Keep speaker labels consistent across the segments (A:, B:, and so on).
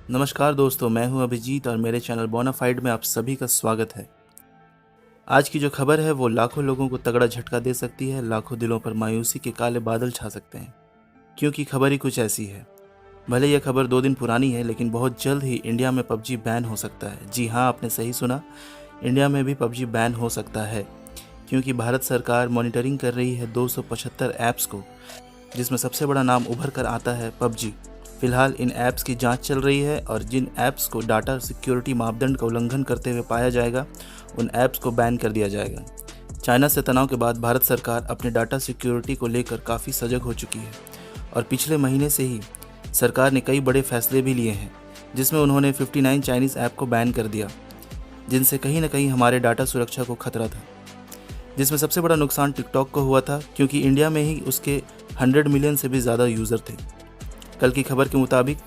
A: नमस्कार दोस्तों, मैं हूं अभिजीत और मेरे चैनल बोनाफाइड में आप सभी का स्वागत है। आज की जो खबर है वो लाखों लोगों को तगड़ा झटका दे सकती है, लाखों दिलों पर मायूसी के काले बादल छा सकते हैं। क्योंकि खबर ही कुछ ऐसी है। भले यह खबर 2 दिन पुरानी है, लेकिन बहुत जल्द ही इंडिया में पबजी बैन हो सकता है। जी हाँ, आपने सही सुना, इंडिया में भी पबजी बैन हो सकता है। क्योंकि भारत सरकार मॉनिटरिंग कर रही है 275 ऐप्स को, जिसमें सबसे बड़ा नाम उभर कर आता है पबजी। फिलहाल इन ऐप्स की जांच चल रही है और जिन ऐप्स को डाटा सिक्योरिटी मापदंड का उल्लंघन करते हुए पाया जाएगा, उन ऐप्स को बैन कर दिया जाएगा। चाइना से तनाव के बाद भारत सरकार अपने डाटा सिक्योरिटी को लेकर काफ़ी सजग हो चुकी है और पिछले महीने से ही सरकार ने कई बड़े फैसले भी लिए हैं, जिसमें उन्होंने 59 चाइनीज़ ऐप को बैन कर दिया, जिनसे कहीं ना कहीं हमारे डाटा सुरक्षा को खतरा था। जिसमें सबसे बड़ा नुकसान टिकटॉक को हुआ था, क्योंकि इंडिया में ही उसके 100 मिलियन से भी ज़्यादा यूज़र थे। कल की खबर के मुताबिक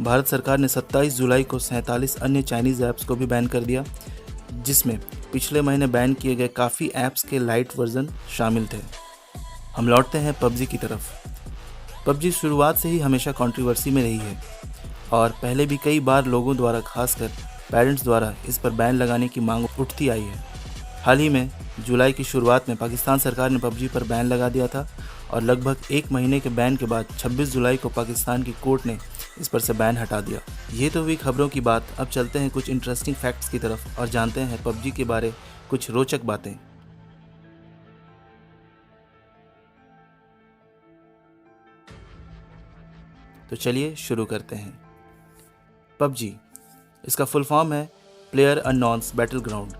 A: भारत सरकार ने 27 जुलाई को 47 अन्य चाइनीज़ ऐप्स को भी बैन कर दिया, जिसमें पिछले महीने बैन किए गए काफ़ी ऐप्स के लाइट वर्जन शामिल थे। हम लौटते हैं पबजी की तरफ। पबजी शुरुआत से ही हमेशा कंट्रोवर्सी में रही है और पहले भी कई बार लोगों द्वारा, खासकर पेरेंट्स द्वारा, इस पर बैन लगाने की मांग उठती आई है। हाल ही में जुलाई की शुरुआत में पाकिस्तान सरकार ने पबजी पर बैन लगा दिया था और लगभग 1 महीने के बैन के बाद 26 जुलाई को पाकिस्तान की कोर्ट ने इस पर से बैन हटा दिया। ये तो हुई खबरों की बात। अब चलते हैं कुछ इंटरेस्टिंग फैक्ट्स की तरफ और जानते हैं पबजी के बारे कुछ रोचक बातें। तो चलिए शुरू करते हैं। पबजी, इसका फुल फॉर्म है प्लेयर अननोन्स बैटल ग्राउंड।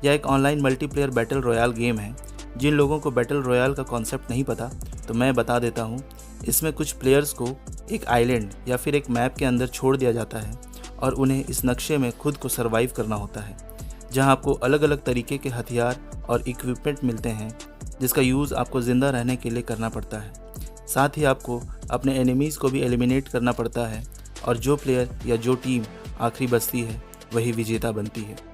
A: यह एक online multiplayer battle royal game है। जिन लोगों को बैटल रॉयल का कॉन्सेप्ट नहीं पता तो मैं बता देता हूँ। इसमें कुछ प्लेयर्स को एक आइलैंड या फिर एक मैप के अंदर छोड़ दिया जाता है और उन्हें इस नक्शे में खुद को सरवाइव करना होता है, जहाँ आपको अलग अलग तरीके के हथियार और इक्विपमेंट मिलते हैं, जिसका यूज़ आपको ज़िंदा रहने के लिए करना पड़ता है। साथ ही आपको अपने एनिमीज़ को भी एलिमिनेट करना पड़ता है और जो प्लेयर या जो टीम आखिरी बचती है वही विजेता बनती है।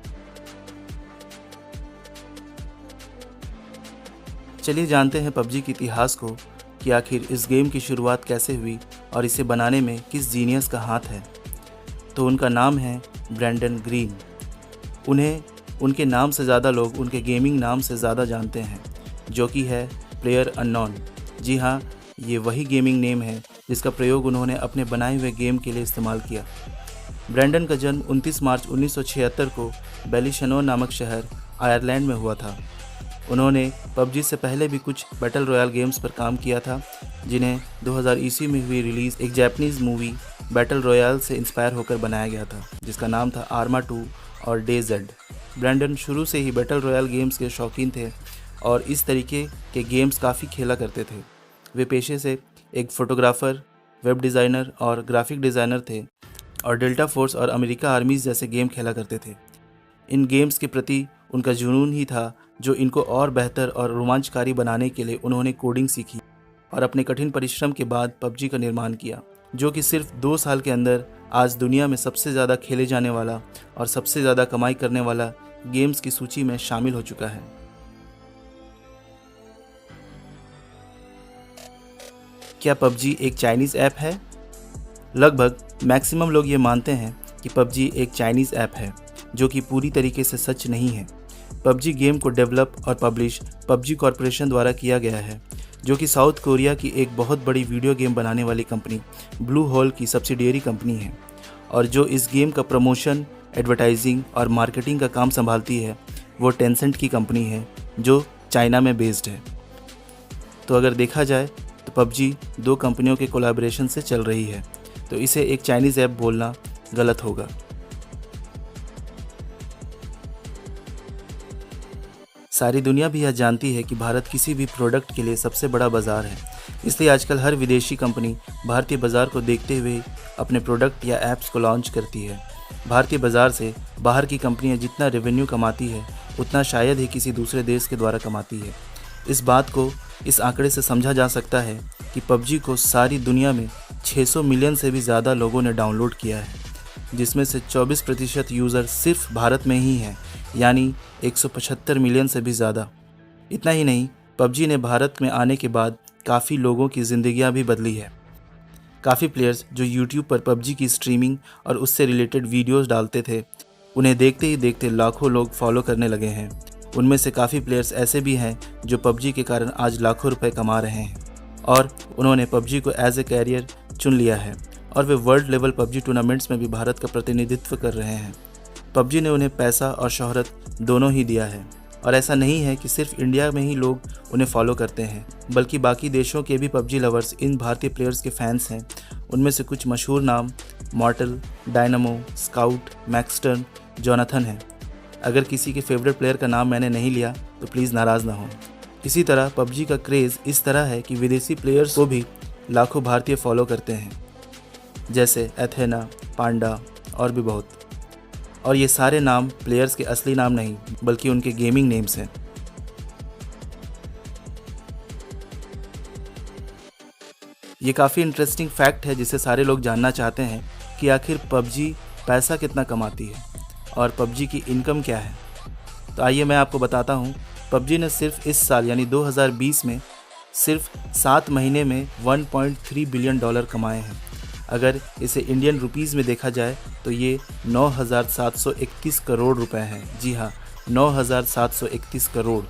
A: चलिए जानते हैं पबजी के इतिहास को, कि आखिर इस गेम की शुरुआत कैसे हुई और इसे बनाने में किस जीनियस का हाथ है। तो उनका नाम है ब्रैंडन ग्रीन। उन्हें उनके नाम से ज़्यादा लोग उनके गेमिंग नाम से ज़्यादा जानते हैं, जो कि है प्लेयर अननोन। जी हाँ, ये वही गेमिंग नेम है जिसका प्रयोग उन्होंने अपने बनाए हुए गेम के लिए इस्तेमाल किया। ब्रैंडन का जन्म 29 मार्च 1976 को बैलिशनो नामक शहर आयरलैंड में हुआ था। उन्होंने पबजी से पहले भी कुछ बैटल रॉयल गेम्स पर काम किया था, जिन्हें 2000 ईस्वी में हुई रिलीज़ एक जापानीज़ मूवी बैटल रॉयल से इंस्पायर होकर बनाया गया था, जिसका नाम था आर्मा 2 और DayZ। ब्रैंडन शुरू से ही बैटल रॉयल गेम्स के शौकीन थे और इस तरीके के गेम्स काफ़ी खेला करते थे। वे पेशे से एक फ़ोटोग्राफ़र, वेब डिज़ाइनर और ग्राफिक डिज़ाइनर थे और डेल्टा फोर्स और अमेरिका आर्मीज़ जैसे गेम खेला करते थे। इन गेम्स के प्रति उनका जुनून ही था जो इनको और बेहतर और रोमांचकारी बनाने के लिए उन्होंने कोडिंग सीखी और अपने कठिन परिश्रम के बाद पबजी का निर्माण किया, जो कि सिर्फ 2 साल के अंदर आज दुनिया में सबसे ज़्यादा खेले जाने वाला और सबसे ज़्यादा कमाई करने वाला गेम्स की सूची में शामिल हो चुका है। क्या पबजी एक चाइनीज़ ऐप है? लगभग मैक्सिमम लोग ये मानते हैं कि पबजी एक चाइनीज़ ऐप है, जो कि पूरी तरीके से सच नहीं है। पबजी गेम को डेवलप और पब्लिश पबजी कॉरपोरेशन द्वारा किया गया है, जो कि साउथ कोरिया की एक बहुत बड़ी वीडियो गेम बनाने वाली कंपनी ब्लू होल की सब्सिडियरी कंपनी है, और जो इस गेम का प्रमोशन, एडवर्टाइजिंग और मार्केटिंग का काम संभालती है वो टेंसेंट की कंपनी है, जो चाइना में बेस्ड है। तो अगर देखा जाए तो पबजी 2 कंपनियों के कोलैबोरेशन से चल रही है, तो इसे एक चाइनीज़ ऐप बोलना गलत होगा। सारी दुनिया भी यह जानती है कि भारत किसी भी प्रोडक्ट के लिए सबसे बड़ा बाज़ार है, इसलिए आजकल हर विदेशी कंपनी भारतीय बाज़ार को देखते हुए अपने प्रोडक्ट या ऐप्स को लॉन्च करती है। भारतीय बाज़ार से बाहर की कंपनियां जितना रेवेन्यू कमाती है, उतना शायद ही किसी दूसरे देश के द्वारा कमाती है। इस बात को इस आंकड़े से समझा जा सकता है कि पबजी को सारी दुनिया में 600 मिलियन से भी ज़्यादा लोगों ने डाउनलोड किया है, जिसमें से 24% यूज़र सिर्फ भारत में ही हैं, यानी 175 मिलियन से भी ज़्यादा। इतना ही नहीं, पबजी ने भारत में आने के बाद काफ़ी लोगों की ज़िंदगियां भी बदली है। काफ़ी प्लेयर्स जो यूट्यूब पर पबजी की स्ट्रीमिंग और उससे रिलेटेड वीडियोस डालते थे, उन्हें देखते ही देखते लाखों लोग फॉलो करने लगे हैं। उनमें से काफ़ी प्लेयर्स ऐसे भी हैं जो पबजी के कारण आज लाखों रुपए कमा रहे हैं और उन्होंने पबजी को एज ए कैरियर चुन लिया है और वे वर्ल्ड लेवल पबजी टूर्नामेंट्स में भी भारत का प्रतिनिधित्व कर रहे हैं। पबजी ने उन्हें पैसा और शोहरत दोनों ही दिया है और ऐसा नहीं है कि सिर्फ इंडिया में ही लोग उन्हें फॉलो करते हैं, बल्कि बाकी देशों के भी पबजी लवर्स इन भारतीय प्लेयर्स के फैंस हैं। उनमें से कुछ मशहूर नाम मॉर्टल, डायनामो, स्काउट, मैक्सटर्न, जोनाथन हैं। अगर किसी के फेवरेट प्लेयर का नाम मैंने नहीं लिया तो प्लीज़ नाराज़ ना हो। इसी तरह पबजी का क्रेज़ इस तरह है कि विदेशी प्लेयर्स को भी लाखों भारतीय फॉलो करते हैं, जैसे एथेना, पांडा और भी बहुत। और ये सारे नाम प्लेयर्स के असली नाम नहीं बल्कि उनके गेमिंग नेम्स हैं। ये काफ़ी इंटरेस्टिंग फैक्ट है जिसे सारे लोग जानना चाहते हैं कि आखिर पबजी पैसा कितना कमाती है और पबजी की इनकम क्या है। तो आइए मैं आपको बताता हूँ। पबजी ने सिर्फ इस साल यानी 2020 में सिर्फ 7 महीने में $1.3 बिलियन कमाए हैं। अगर इसे इंडियन रुपीज़ में देखा जाए तो ये 9,731 करोड़ रुपए हैं। जी हाँ, 9,731 करोड़।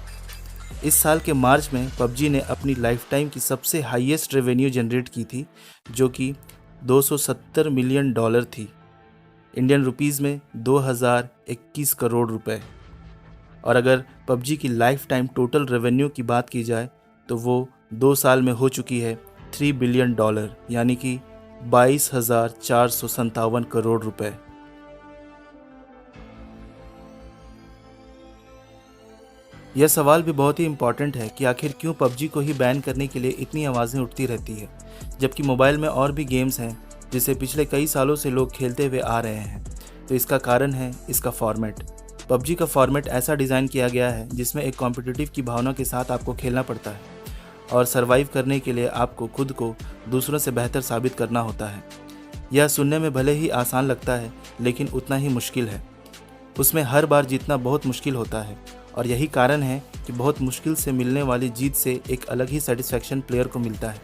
A: इस साल के मार्च में पबजी ने अपनी लाइफ टाइम की सबसे हाईएस्ट रेवेन्यू जनरेट की थी, जो कि $270 मिलियन थी, इंडियन रुपीज़ में 2021 करोड़ रुपए। और अगर पबजी की लाइफ टाइम टोटल रेवेन्यू की बात की जाए तो वो 2 साल में हो चुकी है $3 बिलियन, यानी कि 22,457 करोड़ रुपए। यह सवाल भी बहुत ही इम्पॉर्टेंट है कि आखिर क्यों पबजी को ही बैन करने के लिए इतनी आवाज़ें उठती रहती है, जबकि मोबाइल में और भी गेम्स हैं जिसे पिछले कई सालों से लोग खेलते हुए आ रहे हैं। तो इसका कारण है इसका फॉर्मेट। पबजी का फॉर्मेट ऐसा डिज़ाइन किया गया है जिसमें एक कॉम्पिटिटिव की भावना के साथ आपको खेलना पड़ता है और सरवाइव करने के लिए आपको खुद को दूसरों से बेहतर साबित करना होता है। यह सुनने में भले ही आसान लगता है लेकिन उतना ही मुश्किल है। उसमें हर बार जीतना बहुत मुश्किल होता है और यही कारण है कि बहुत मुश्किल से मिलने वाली जीत से एक अलग ही सेटिस्फैक्शन प्लेयर को मिलता है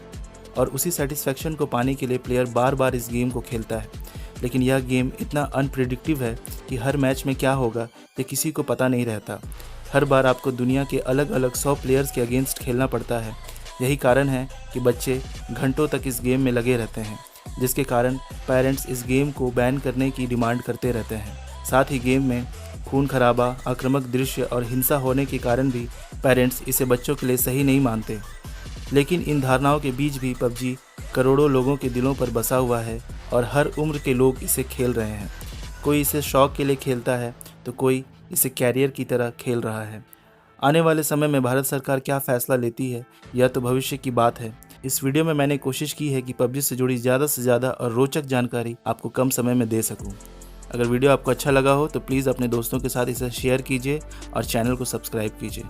A: और उसी सेटिस्फैक्शन को पाने के लिए प्लेयर बार बार इस गेम को खेलता है। लेकिन यह गेम इतना अनप्रेडिक्टिव है कि हर मैच में क्या होगा ये किसी को पता नहीं रहता। हर बार आपको दुनिया के अलग अलग 100 प्लेयर्स के अगेंस्ट खेलना पड़ता है। यही कारण है कि बच्चे घंटों तक इस गेम में लगे रहते हैं, जिसके कारण पेरेंट्स इस गेम को बैन करने की डिमांड करते रहते हैं। साथ ही गेम में खून खराबा, आक्रामक दृश्य और हिंसा होने के कारण भी पेरेंट्स इसे बच्चों के लिए सही नहीं मानते। लेकिन इन धारणाओं के बीच भी पबजी करोड़ों लोगों के दिलों पर बसा हुआ है और हर उम्र के लोग इसे खेल रहे हैं। कोई इसे शौक के लिए खेलता है तो कोई इसे कैरियर की तरह खेल रहा है। आने वाले समय में भारत सरकार क्या फ़ैसला लेती है यह तो भविष्य की बात है। इस वीडियो में मैंने कोशिश की है कि पबजी से जुड़ी ज़्यादा से ज़्यादा और रोचक जानकारी आपको कम समय में दे सकूं। अगर वीडियो आपको अच्छा लगा हो तो प्लीज़ अपने दोस्तों के साथ इसे शेयर कीजिए और चैनल को सब्सक्राइब कीजिए।